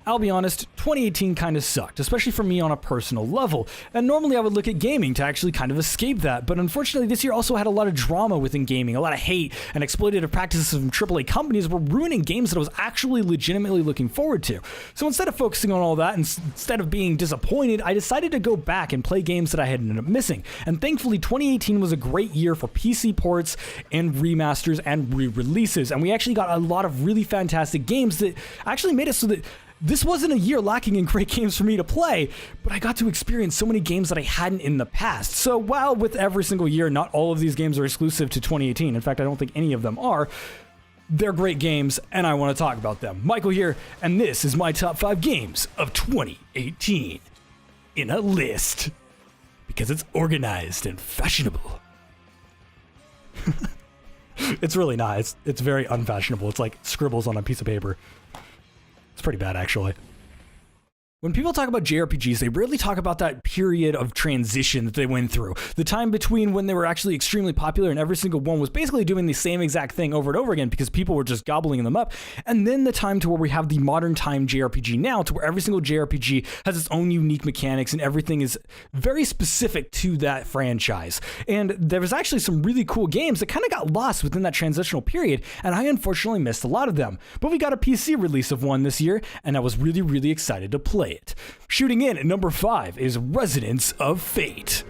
I'll be honest, 2018 kind of sucked, especially for me on a personal level, and normally I would look at gaming to actually kind of escape that, but unfortunately this year also had a lot of drama within gaming, a lot of hate, and exploitative practices from AAA companies were ruining games that I was actually legitimately looking forward to. So instead of focusing on all that, and instead of being disappointed, I decided to go back and play games that I had ended up missing, and thankfully 2018 was a great year for PC ports and remasters and re-releases, and we actually got a lot of really fantastic games that actually made it so that this wasn't a year lacking in great games for me to play, but I got to experience so many games that I hadn't in the past. So while with every single year, not all of these games are exclusive to 2018, in fact, I don't think any of them are, they're great games, and I want to talk about them. Michael here, and this is my top 5 games of 2018 in a list, because it's organized and fashionable. It's really not. It's very unfashionable. It's like scribbles on a piece of paper. It's pretty bad, actually. When people talk about JRPGs, they rarely talk about that period of transition that they went through. The time between when they were actually extremely popular and every single one was basically doing the same exact thing over and over again because people were just gobbling them up. And then the time to where we have the modern time JRPG now, to where every single JRPG has its own unique mechanics and everything is very specific to that franchise. And there was actually some really cool games that kind of got lost within that transitional period, and I unfortunately missed a lot of them. But we got a PC release of one this year, and I was really, really excited to play it. Shooting in at number 5 is Resonance of Fate.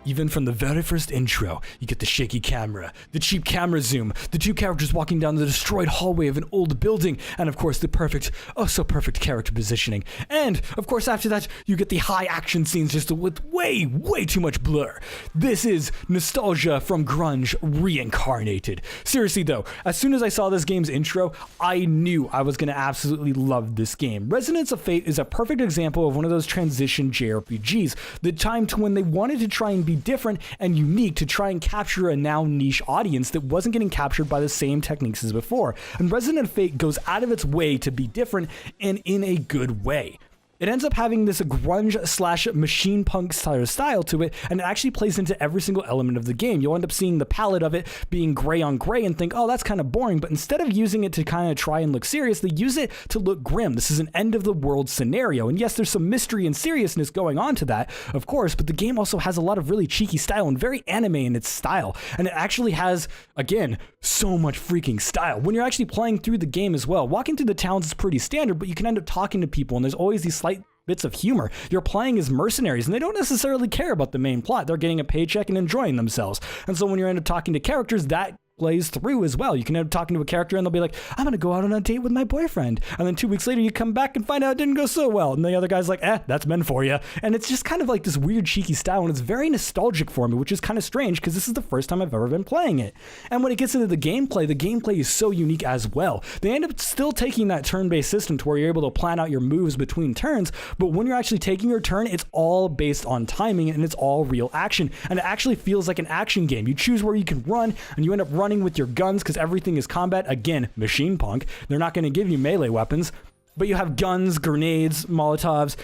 Even from the very first intro, you get the shaky camera, the cheap camera zoom, the two characters walking down the destroyed hallway of an old building, and of course the perfect, oh so perfect character positioning. And of course after that, you get the high action scenes just with way too much blur. This is nostalgia from grunge reincarnated. Seriously though, as soon as I saw this game's intro, I knew I was gonna absolutely love this game. Resonance of Fate is a perfect example of one of those transition JRPGs, the time to when they wanted to try and be different and unique to try and capture a now niche audience that wasn't getting captured by the same techniques as before. And Resonance of Fate goes out of its way to be different and in a good way. It ends up having this grunge slash machine punk style to it, and it actually plays into every single element of the game. You'll end up seeing the palette of it being gray on gray and think, oh, that's kind of boring, but instead of using it to kind of try and look serious, they use it to look grim. This is an end of the world scenario, and yes, there's some mystery and seriousness going on to that, of course, but the game also has a lot of really cheeky style and very anime in its style, and it actually has, again, so much freaking style. When you're actually playing through the game as well, walking through the towns is pretty standard, but you can end up talking to people, and there's always these slight bits of humor. You're playing as mercenaries and they don't necessarily care about the main plot. They're getting a paycheck and enjoying themselves. And so when you end up talking to characters, that plays through as well. You can end up talking to a character and they'll be like, I'm gonna go out on a date with my boyfriend. And then 2 weeks later you come back and find out it didn't go so well. And the other guy's like, that's men for you. And it's just kind of like this weird cheeky style, and it's very nostalgic for me, which is kind of strange because this is the first time I've ever been playing it. And when it gets into the gameplay is so unique as well. They end up still taking that turn-based system to where you're able to plan out your moves between turns, but when you're actually taking your turn, it's all based on timing and it's all real action. And it actually feels like an action game. You choose where you can run and you end up running with your guns because everything is combat. Again, machine punk. They're not going to give you melee weapons, but you have guns, grenades, Molotovs.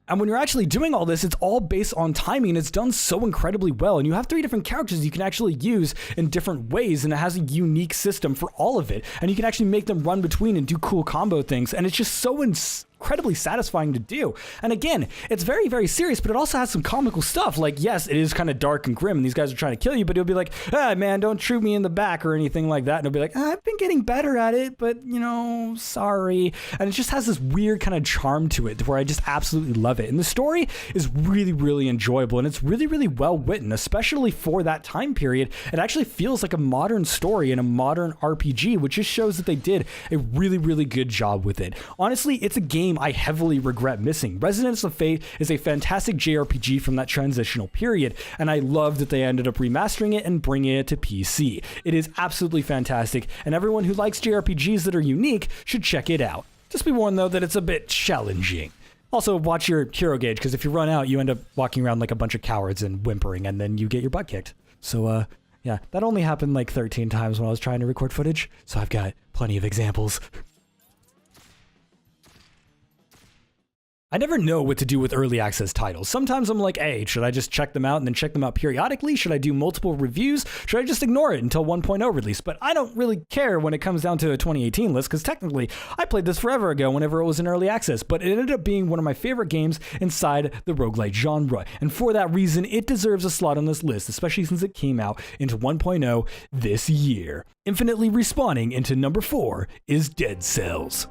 And when you're actually doing all this, it's all based on timing, and it's done so incredibly well. And you have 3 different characters you can actually use in different ways, and it has a unique system for all of it. And you can actually make them run between and do cool combo things, and it's just so incredibly satisfying to do. And again, it's very, very serious, but it also has some comical stuff. Like, yes, it is kind of dark and grim, and these guys are trying to kill you, but it'll be like, man, don't shoot me in the back or anything like that. And it'll be like, I've been getting better at it, but, you know, sorry. And it just has this weird kind of charm to it where I just absolutely love it. And the story is really, really enjoyable, and it's really, really well written, especially for that time period. It actually feels like a modern story and a modern RPG, which just shows that they did a really, really good job with it. Honestly, it's a game I heavily regret missing. Resonance of Fate is a fantastic JRPG from that transitional period, and I love that they ended up remastering it and bringing it to PC. It is absolutely fantastic, and everyone who likes JRPGs that are unique should check it out. Just be warned though that it's a bit challenging. Also, watch your hero gauge, because if you run out, you end up walking around like a bunch of cowards and whimpering, and then you get your butt kicked. So, yeah, that only happened like 13 times when I was trying to record footage, so I've got plenty of examples. I never know what to do with early access titles. Sometimes I'm like, hey, should I just check them out and then check them out periodically? Should I do multiple reviews? Should I just ignore it until 1.0 release? But I don't really care when it comes down to a 2018 list, because technically I played this forever ago whenever it was in early access, but it ended up being one of my favorite games inside the roguelite genre. And for that reason, it deserves a slot on this list, especially since it came out into 1.0 this year. Infinitely respawning into number 4 is Dead Cells.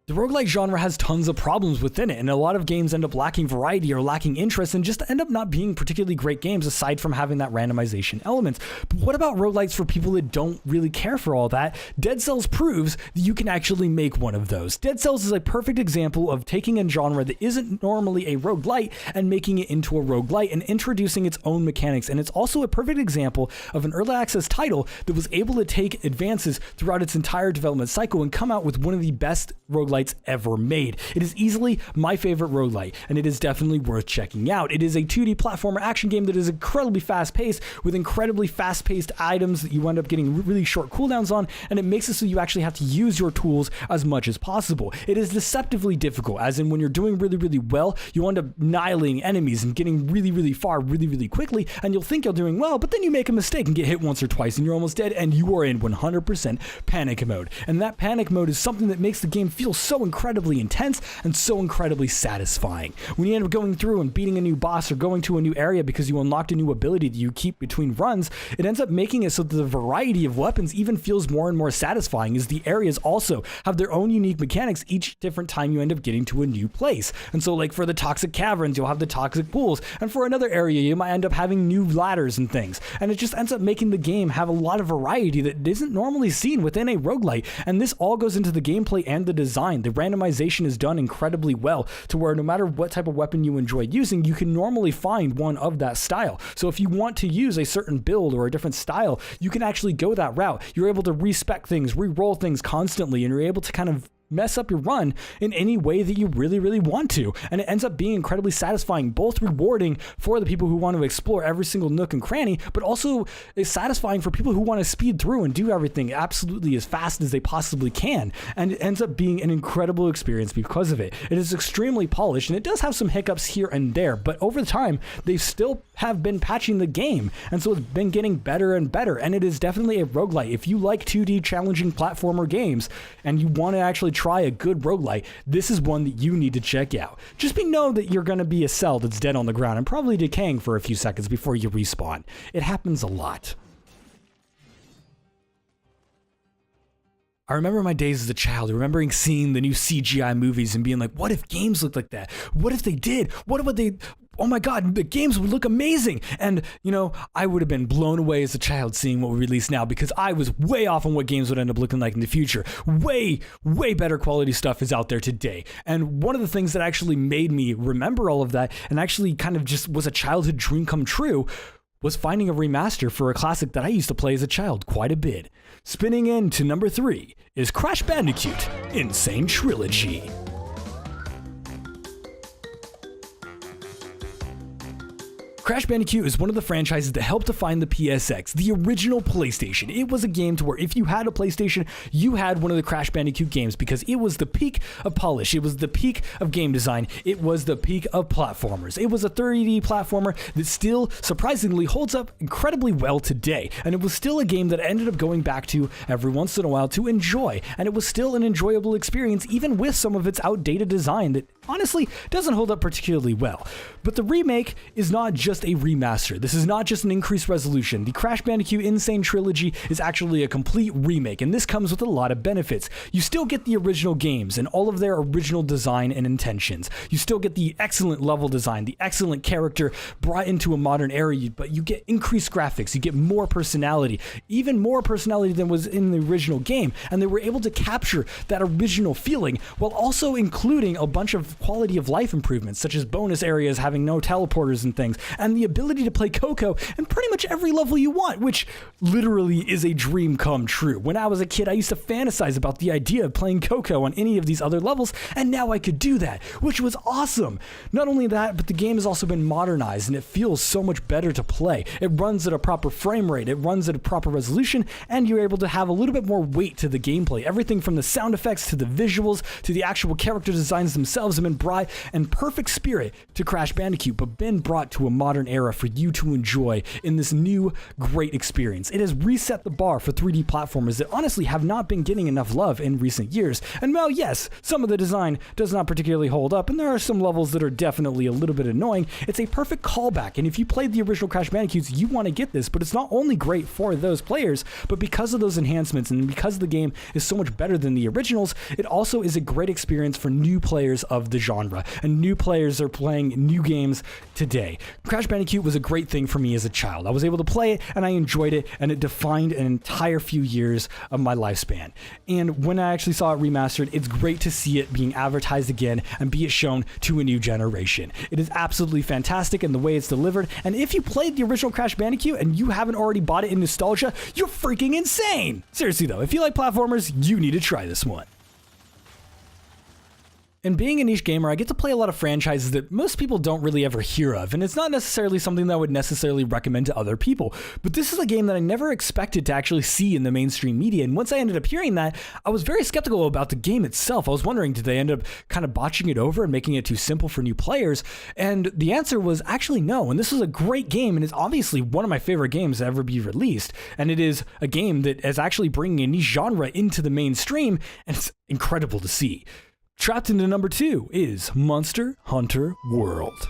The roguelike genre has tons of problems within it, and a lot of games end up lacking variety or lacking interest and just end up not being particularly great games aside from having that randomization element. But what about roguelites for people that don't really care for all that? Dead Cells proves that you can actually make one of those. Dead Cells is a perfect example of taking a genre that isn't normally a roguelite and making it into a roguelite and introducing its own mechanics. And it's also a perfect example of an early access title that was able to take advances throughout its entire development cycle and come out with one of the best roguelites ever made. It is easily my favorite roguelite, and it is definitely worth checking out. It is a 2D platformer action game that is incredibly fast-paced, with incredibly fast-paced items that you end up getting really short cooldowns on, and it makes it so you actually have to use your tools as much as possible. It is deceptively difficult, as in when you're doing really, really well, you end up annihilating enemies and getting really, really far really, really quickly, and you'll think you're doing well, but then you make a mistake and get hit once or twice, and you're almost dead, and you are in 100% panic mode. And that panic mode is something that makes the game feel so incredibly intense and so incredibly satisfying. When you end up going through and beating a new boss or going to a new area because you unlocked a new ability that you keep between runs, it ends up making it so that the variety of weapons even feels more and more satisfying, as the areas also have their own unique mechanics each different time you end up getting to a new place. And so like for the toxic caverns, you'll have the toxic pools, and for another area you might end up having new ladders and things, and it just ends up making the game have a lot of variety that isn't normally seen within a roguelite. And this all goes into the gameplay and the design. The randomization is done incredibly well to where no matter what type of weapon you enjoy using, you can normally find one of that style. So if you want to use a certain build or a different style, you can actually go that route. You're able to respec things, re-roll things constantly, and you're able to kind of mess up your run in any way that you really, really want to. And it ends up being incredibly satisfying, both rewarding for the people who want to explore every single nook and cranny, but also is satisfying for people who want to speed through and do everything absolutely as fast as they possibly can. And it ends up being an incredible experience because of it. It is extremely polished, and it does have some hiccups here and there, but over time, they still have been patching the game, and so it's been getting better and better, and it is definitely a roguelite. If you like 2D challenging platformer games, and you want to actually try a good roguelite, this is one that you need to check out. Just know that you're going to be a cell that's dead on the ground and probably decaying for a few seconds before you respawn. It happens a lot. I remember my days as a child, remembering seeing the new CGI movies and being like, what if games looked like that? What if they did? What would they... Oh my God, the games would look amazing. And, you know, I would have been blown away as a child seeing what we release now, because I was way off on what games would end up looking like in the future. Way, way better quality stuff is out there today. And one of the things that actually made me remember all of that and actually kind of just was a childhood dream come true was finding a remaster for a classic that I used to play as a child quite a bit. Spinning into number 3 is Crash Bandicoot Insane Trilogy. Crash Bandicoot is one of the franchises that helped define the PSX, the original PlayStation. It was a game to where if you had a PlayStation, you had one of the Crash Bandicoot games, because it was the peak of polish. It was the peak of game design. It was the peak of platformers. It was a 3D platformer that still surprisingly holds up incredibly well today. And it was still a game that I ended up going back to every once in a while to enjoy. And it was still an enjoyable experience, even with some of its outdated design that honestly doesn't hold up particularly well. But the remake is not just a remaster. This is not just an increased resolution. The Crash Bandicoot Insane Trilogy is actually a complete remake, and this comes with a lot of benefits. You still get the original games and all of their original design and intentions. You still get the excellent level design, the excellent character brought into a modern era, but you get increased graphics, you get more personality, even more personality than was in the original game, and they were able to capture that original feeling while also including a bunch of quality of life improvements, such as bonus areas having no teleporters and things, and the ability to play Coco in pretty much every level you want, which literally is a dream come true. When I was a kid, I used to fantasize about the idea of playing Coco on any of these other levels, and now I could do that, which was awesome. Not only that, but the game has also been modernized, and it feels so much better to play. It runs at a proper frame rate, it runs at a proper resolution, and you're able to have a little bit more weight to the gameplay. Everything from the sound effects to the visuals to the actual character designs themselves have been brought in perfect spirit to Crash Bandicoot, but been brought to a modern era for you to enjoy in this new great experience. It has reset the bar for 3D platformers that honestly have not been getting enough love in recent years. And while yes, some of the design does not particularly hold up, and there are some levels that are definitely a little bit annoying, it's a perfect callback. And if you played the original Crash Bandicoots, you want to get this, but it's not only great for those players, but because of those enhancements and because the game is so much better than the originals, it also is a great experience for new players of the genre, and new players are playing new games today. Crash Bandicoot was a great thing for me as a child. I was able to play it, and I enjoyed it, and it defined an entire few years of my lifespan. And when I actually saw it remastered, it's great to see it being advertised again and be it shown to a new generation. It is absolutely fantastic in the way it's delivered, and if you played the original Crash Bandicoot and you haven't already bought it in nostalgia, you're freaking insane! Seriously though, if you like platformers, you need to try this one. And being a niche gamer, I get to play a lot of franchises that most people don't really ever hear of, and it's not necessarily something that I would necessarily recommend to other people. But this is a game that I never expected to actually see in the mainstream media, and once I ended up hearing that, I was very skeptical about the game itself. I was wondering, did they end up kind of botching it over and making it too simple for new players? And the answer was actually no, and this is a great game, and it's obviously one of my favorite games to ever be released, and it is a game that is actually bringing a niche genre into the mainstream, and it's incredible to see. Trapped into number 2 is Monster Hunter World.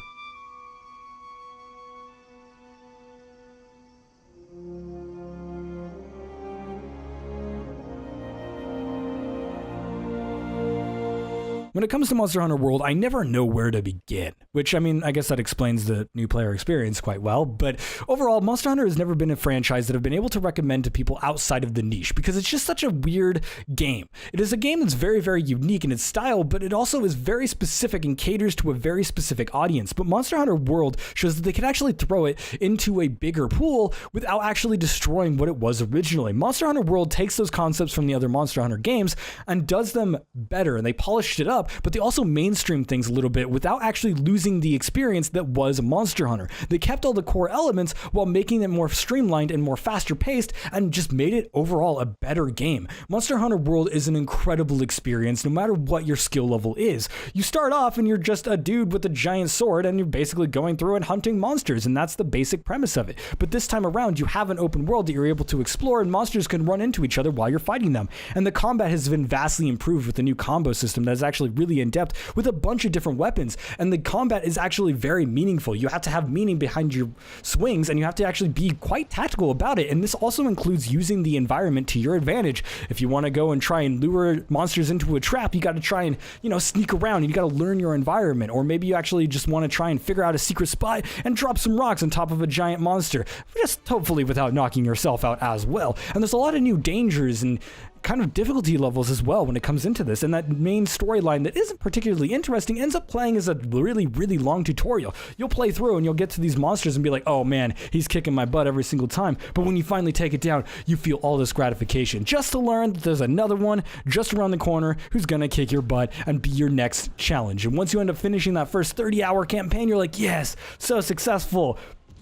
When it comes to Monster Hunter World, I never know where to begin, which, I mean, I guess that explains the new player experience quite well, but overall, Monster Hunter has never been a franchise that I've been able to recommend to people outside of the niche, because it's just such a weird game. It is a game that's very, very unique in its style, but it also is very specific and caters to a very specific audience. But Monster Hunter World shows that they can actually throw it into a bigger pool without actually destroying what it was originally. Monster Hunter World takes those concepts from the other Monster Hunter games and does them better, and they polished it up, but they also mainstream things a little bit without actually losing the experience that was Monster Hunter. They kept all the core elements while making it more streamlined and more faster paced, and just made it overall a better game. Monster Hunter World is an incredible experience no matter what your skill level is. You start off and you're just a dude with a giant sword, and you're basically going through and hunting monsters, and that's the basic premise of it. But this time around, you have an open world that you're able to explore, and monsters can run into each other while you're fighting them. And the combat has been vastly improved with the new combo system that is actually really in depth with a bunch of different weapons, and the combat is actually very meaningful. You have to have meaning behind your swings, and you have to actually be quite tactical about it, and this also includes using the environment to your advantage. If you want to go and try and lure monsters into a trap, you got to try and, sneak around, and you got to learn your environment. Or maybe you actually just want to try and figure out a secret spot and drop some rocks on top of a giant monster, just hopefully without knocking yourself out as well. And there's a lot of new dangers and kind of difficulty levels as well when it comes into this, and that main storyline that isn't particularly interesting ends up playing as a really, really long tutorial. You'll play through and you'll get to these monsters and be like, oh man, he's kicking my butt every single time, but when you finally take it down, you feel all this gratification just to learn that there's another one just around the corner who's gonna kick your butt and be your next challenge. And once you end up finishing that first 30-hour campaign, you're like, yes, so successful.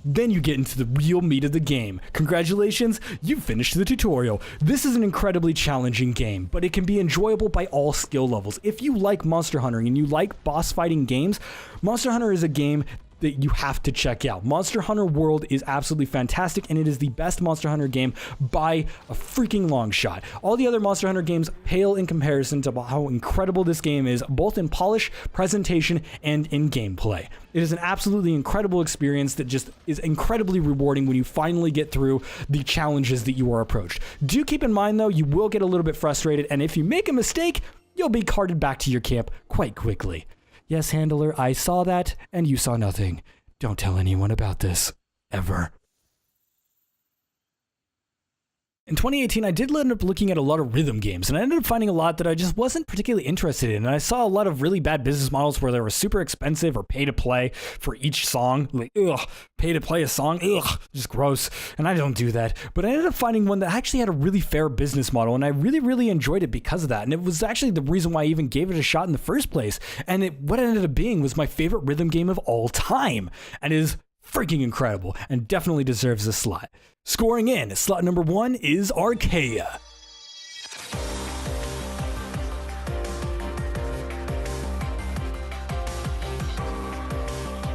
Then you get into the real meat of the game. Congratulations, you've finished the tutorial. This is an incredibly challenging game, but it can be enjoyable by all skill levels. If you like Monster Hunter and you like boss fighting games, Monster Hunter is a game that you have to check out. Monster Hunter World is absolutely fantastic, and it is the best Monster Hunter game by a freaking long shot. All the other Monster Hunter games pale in comparison to how incredible this game is, both in polish, presentation, and in gameplay. It is an absolutely incredible experience that just is incredibly rewarding when you finally get through the challenges that you are approached. Do keep in mind though, you will get a little bit frustrated, and if you make a mistake, you'll be carted back to your camp quite quickly. Yes, handler, I saw that, and you saw nothing. Don't tell anyone about this. Ever. In 2018, I did end up looking at a lot of rhythm games, and I ended up finding a lot that I just wasn't particularly interested in. And I saw a lot of really bad business models where they were super expensive or pay to play for each song. Like, ugh, pay to play a song, ugh, just gross. And I don't do that. But I ended up finding one that actually had a really fair business model, and I really, really enjoyed it because of that. And it was actually the reason why I even gave it a shot in the first place. And what it ended up being was my favorite rhythm game of all time, and it is freaking incredible and definitely deserves a slot. Scoring in, slot number 1 is Archaea.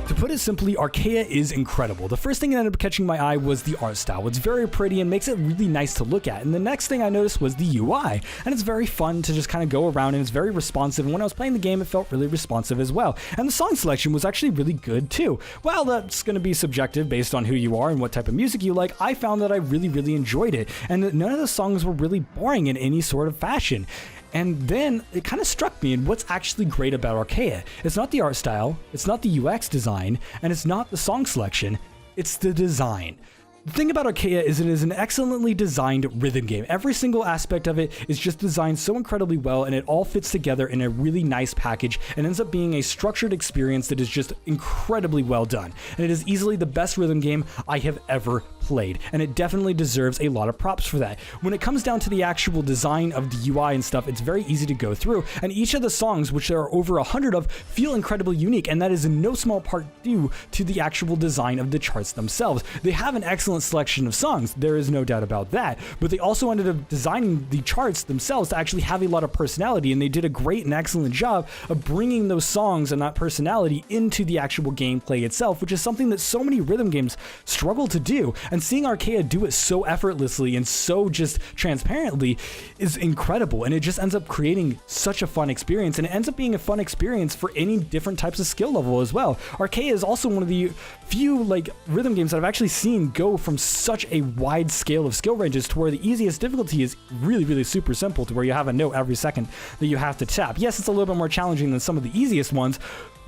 To put it simply, Archaea is incredible. The first thing that ended up catching my eye was the art style. It's very pretty and makes it really nice to look at. And the next thing I noticed was the UI. And it's very fun to just kind of go around, and it's very responsive. And when I was playing the game, it felt really responsive as well. And the song selection was actually really good too. While that's going to be subjective based on who you are and what type of music you like, I found that I really, really enjoyed it. And none of the songs were really boring in any sort of fashion. And then it kind of struck me in what's actually great about Archaea. It's not the art style, it's not the UX design, and it's not the song selection, it's the design. The thing about Archaea is it is an excellently designed rhythm game. Every single aspect of it is just designed so incredibly well, and it all fits together in a really nice package and ends up being a structured experience that is just incredibly well done. And it is easily the best rhythm game I have ever played, and it definitely deserves a lot of props for that. When it comes down to the actual design of the UI and stuff, it's very easy to go through, and each of the songs, which there are over 100 of, feel incredibly unique, and that is in no small part due to the actual design of the charts themselves. They have an excellent selection of songs, there is no doubt about that, but they also ended up designing the charts themselves to actually have a lot of personality, and they did a great and excellent job of bringing those songs and that personality into the actual gameplay itself, which is something that so many rhythm games struggle to do. And seeing Archaea do it so effortlessly and so just transparently is incredible, and it just ends up creating such a fun experience, and it ends up being a fun experience for any different types of skill level as well. Archaea is also one of the few rhythm games that I've actually seen go from such a wide scale of skill ranges to where the easiest difficulty is really, really super simple, to where you have a note every second that you have to tap. Yes, it's a little bit more challenging than some of the easiest ones,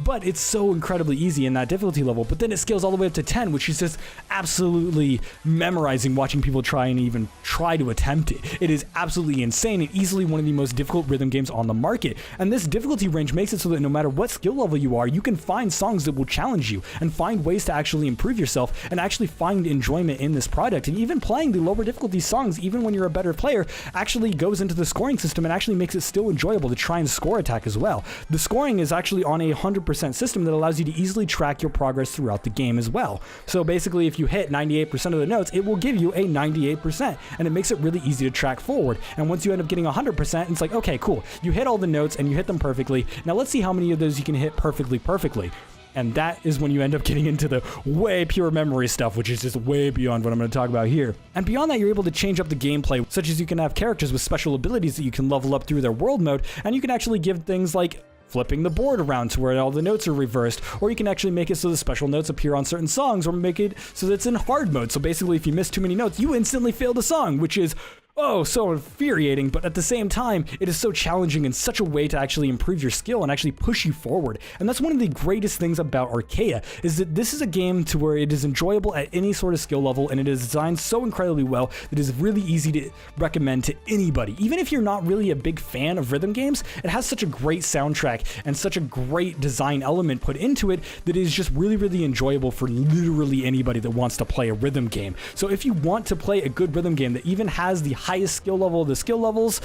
but it's so incredibly easy in that difficulty level. But then it scales all the way up to 10, which is just absolutely memorizing watching people try and even try to attempt it. It is absolutely insane and easily one of the most difficult rhythm games on the market. And this difficulty range makes it so that no matter what skill level you are, you can find songs that will challenge you and find ways to actually improve yourself and actually find enjoyment in this product. And even playing the lower difficulty songs, even when you're a better player, actually goes into the scoring system and actually makes it still enjoyable to try and score attack as well. The scoring is actually on a 100% system that allows you to easily track your progress throughout the game as well. So basically, if you hit 98% of the notes, it will give you a 98%, and it makes it really easy to track forward. And once you end up getting 100%, it's like, okay, cool, you hit all the notes and you hit them perfectly. Now let's see how many of those you can hit perfectly. And that is when you end up getting into the way pure memory stuff, which is just way beyond what I'm going to talk about here. And beyond that, you're able to change up the gameplay, such as you can have characters with special abilities that you can level up through their world mode, and you can actually give things like flipping the board around to where all the notes are reversed, or you can actually make it so the special notes appear on certain songs, or make it so that it's in hard mode. So basically, if you miss too many notes, you instantly fail the song, which is so infuriating, but at the same time, it is so challenging in such a way to actually improve your skill and actually push you forward. And that's one of the greatest things about Archaea, is that this is a game to where it is enjoyable at any sort of skill level, and it is designed so incredibly well that it is really easy to recommend to anybody. Even if you're not really a big fan of rhythm games, it has such a great soundtrack and such a great design element put into it that it is just really, really enjoyable for literally anybody that wants to play a rhythm game. So if you want to play a good rhythm game that even has the highest skill level of the skill levels,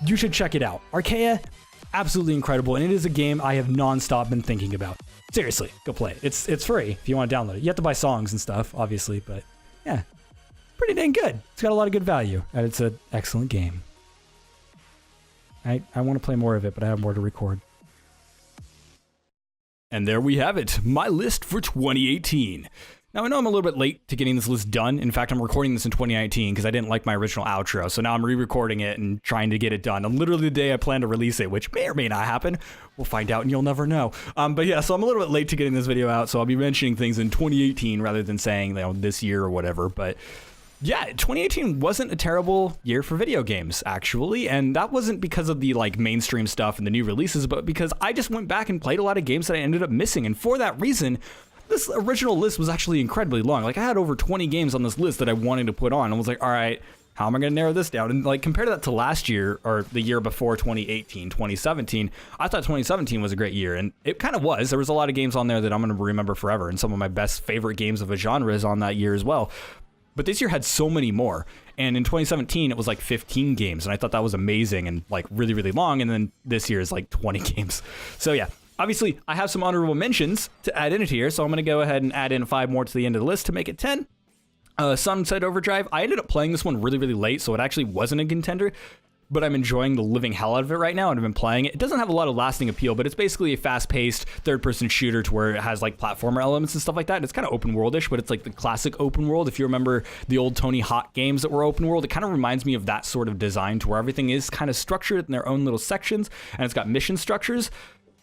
you should check it out. Archaea, absolutely incredible, and it is a game I have non-stop been thinking about. Seriously, go play it. It's free if you want to download it. You have to buy songs and stuff, obviously, but yeah, pretty dang good. It's got a lot of good value, and it's an excellent game. I want to play more of it, but I have more to record. And there we have it, my list for 2018. Now, I know I'm a little bit late to getting this list done. In fact, I'm recording this in 2019 because I didn't like my original outro. So now I'm re-recording it and trying to get it done on literally the day I plan to release it, which may or may not happen. We'll find out and you'll never know. But yeah, so I'm a little bit late to getting this video out. So I'll be mentioning things in 2018 rather than saying, this year or whatever. But yeah, 2018 wasn't a terrible year for video games, actually. And that wasn't because of the mainstream stuff and the new releases, but because I just went back and played a lot of games that I ended up missing. And for that reason, this original list was actually incredibly long. I had over 20 games on this list that I wanted to put on. I was like, all right, how am I going to narrow this down? And like compare that to last year or the year before 2018, 2017. I thought 2017 was a great year, and it kind of was. There was a lot of games on there that I'm going to remember forever, and some of my best favorite games of a genre is on that year as well. But this year had so many more. And in 2017, it was like 15 games, and I thought that was amazing and like really, really long. And then this year is like 20 games. So yeah, obviously I have some honorable mentions to add in here, so I'm going to go ahead and add in 5 more to the end of the list to make it 10. Sunset Overdrive, I ended up playing this one really, really late, so it actually wasn't a contender, but I'm enjoying the living hell out of it right now, and I've been playing it. It doesn't have a lot of lasting appeal, but it's basically a fast-paced third-person shooter to where it has like platformer elements and stuff like that. And it's kind of open-worldish, but it's like the classic open world. If you remember the old Tony Hawk games that were open world, it kind of reminds me of that sort of design to where everything is kind of structured in their own little sections, and it's got mission structures,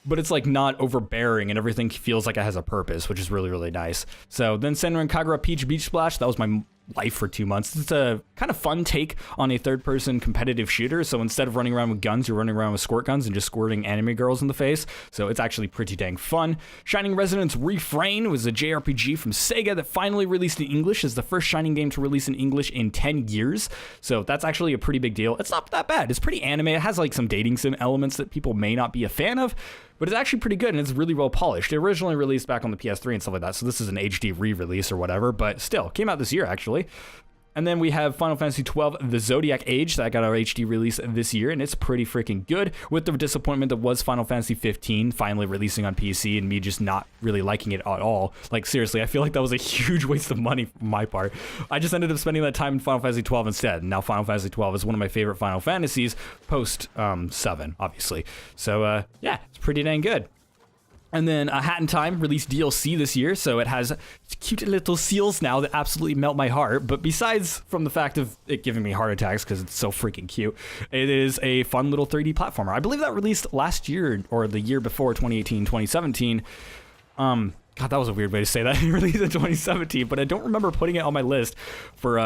but it's like not overbearing and everything feels like it has a purpose, which is really, really nice. So then Senran Kagura Peach Beach Splash, that was my life for 2 months. It's a kind of fun take on a third-person competitive shooter. So instead of running around with guns, you're running around with squirt guns and just squirting anime girls in the face. So it's actually pretty dang fun. Shining Resonance Refrain was a JRPG from Sega that finally released in English. It's the first Shining game to release in English in 10 years. So that's actually a pretty big deal. It's not that bad. It's pretty anime. It has like some dating sim elements that people may not be a fan of, but it's actually pretty good and it's really well polished. It originally released back on the PS3 and stuff like that, so this is an HD re-release or whatever, but still, came out this year actually. And then we have Final Fantasy XII, The Zodiac Age, that got our HD release this year, and it's pretty freaking good, with the disappointment that was Final Fantasy 15 finally releasing on PC, and me just not really liking it at all. Like, seriously, I feel like that was a huge waste of money from my part. I just ended up spending that time in Final Fantasy 12 instead, and now Final Fantasy 12 is one of my favorite Final Fantasies, post 7, obviously. So, yeah, it's pretty dang good. And then Hat in Time released DLC this year, so it has cute little seals now that absolutely melt my heart. But besides from the fact of it giving me heart attacks because it's so freaking cute, it is a fun little 3D platformer. I believe that released last year or the year before, 2018, 2017. God, that was a weird way to say that. It released in 2017, but I don't remember putting it on my list for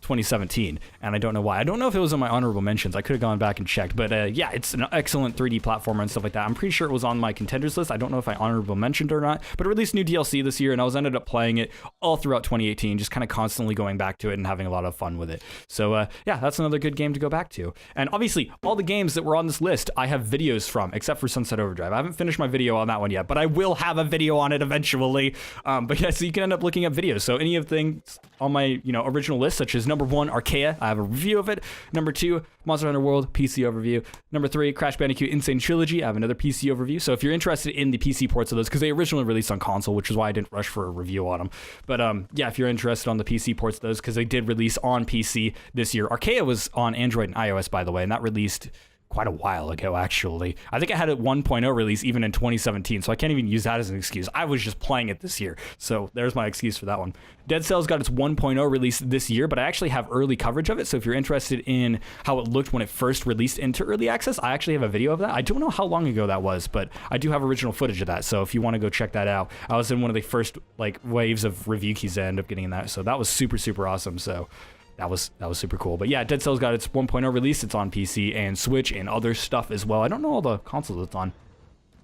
2017, and I don't know why. I don't know if it was on my honorable mentions. I could have gone back and checked, but yeah, it's an excellent 3D platformer and stuff like that. I'm pretty sure it was on my contenders list. I don't know if I honorable mentioned it or not, but it released new DLC this year, and I ended up playing it all throughout 2018, just kind of constantly going back to it and having a lot of fun with it. So yeah, that's another good game to go back to. And obviously, all the games that were on this list, I have videos from, except for Sunset Overdrive. I haven't finished my video on that one yet, but I will have a video on it eventually. But yeah, so you can end up looking up videos. So any of the things on my original list, such as number 1, Archaea, I have a review of it. Number 2, Monster Hunter World, PC overview. Number 3, Crash Bandicoot Insane Trilogy, I have another PC overview. So if you're interested in the PC ports of those, because they originally released on console, which is why I didn't rush for a review on them. But yeah, if you're interested on the PC ports of those, because they did release on PC this year. Archaea was on Android and iOS, by the way, and that released quite a while ago, actually. I think I had a 1.0 release even in 2017, so I can't even use that as an excuse. I was just playing it this year, so there's my excuse for that one. Dead Cells got its 1.0 release this year, but I actually have early coverage of it, so if you're interested in how it looked when it first released into early access, I actually have a video of that. I don't know how long ago that was, but I do have original footage of that, so if you want to go check that out. I was in one of the first waves of review keys that ended up getting in that, so that was super, super awesome. So that was super cool. But yeah, Dead Cells got its 1.0 release. It's on PC and Switch and other stuff as well. I don't know all the consoles it's on,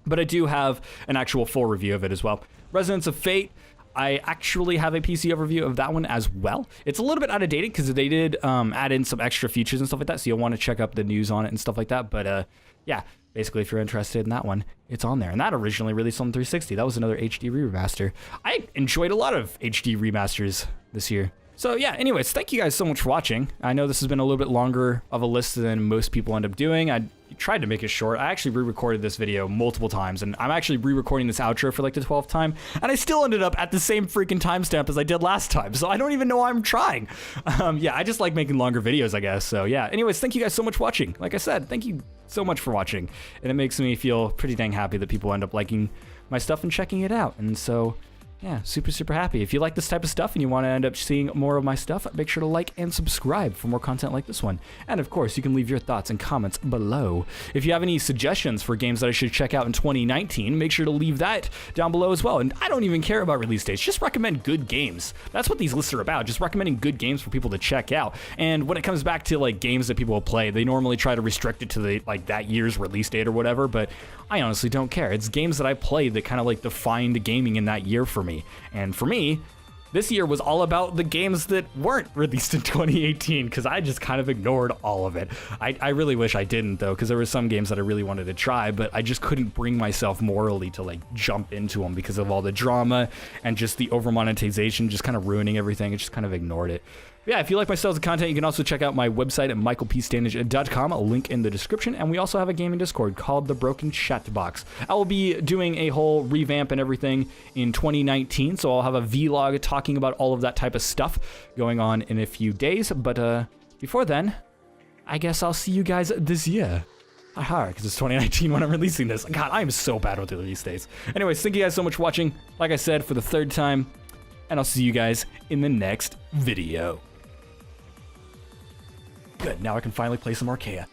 but I do have an actual full review of it as well. Resonance of Fate, I actually have a PC overview of that one as well. It's a little bit outdated because they did add in some extra features and stuff like that, so you'll want to check up the news on it and stuff like that. But yeah, basically, if you're interested in that one, it's on there. And that originally released on 360. That was another HD remaster. I enjoyed a lot of HD remasters this year. So yeah, anyways, thank you guys so much for watching. I know this has been a little bit longer of a list than most people end up doing. I tried to make it short. I actually re-recorded this video multiple times, and I'm actually re-recording this outro for like the 12th time, and I still ended up at the same freaking timestamp as I did last time, so I don't even know why I'm trying. Yeah, I just like making longer videos, I guess. So yeah, anyways, thank you guys so much for watching. Like I said, thank you so much for watching, and it makes me feel pretty dang happy that people end up liking my stuff and checking it out. And so yeah, super, super happy. If you like this type of stuff and you want to end up seeing more of my stuff, make sure to like and subscribe for more content like this one. And of course, you can leave your thoughts and comments below. If you have any suggestions for games that I should check out in 2019, make sure to leave that down below as well. And I don't even care about release dates. Just recommend good games. That's what these lists are about. Just recommending good games for people to check out. And when it comes back to like games that people will play, they normally try to restrict it to the that year's release date or whatever, but I honestly don't care. It's games that I played that kind of like defined gaming in that year for me. And for me, this year was all about the games that weren't released in 2018, because I just kind of ignored all of it. I really wish I didn't, though, because there were some games that I really wanted to try, but I just couldn't bring myself morally to, like, jump into them because of all the drama and just the over-monetization just kind of ruining everything. I just kind of ignored it. Yeah, if you like my styles of content, you can also check out my website at michaelpstanich.com, a link in the description, and we also have a gaming Discord called The Broken Chat Box. I will be doing a whole revamp and everything in 2019, so I'll have a vlog talking about all of that type of stuff going on in a few days, but before then, I guess I'll see you guys this year. Because it's 2019 when I'm releasing this. God, I am so bad with the release dates. Anyways, thank you guys so much for watching, like I said, for the 3rd time, and I'll see you guys in the next video. Good, now I can finally play some Archaea.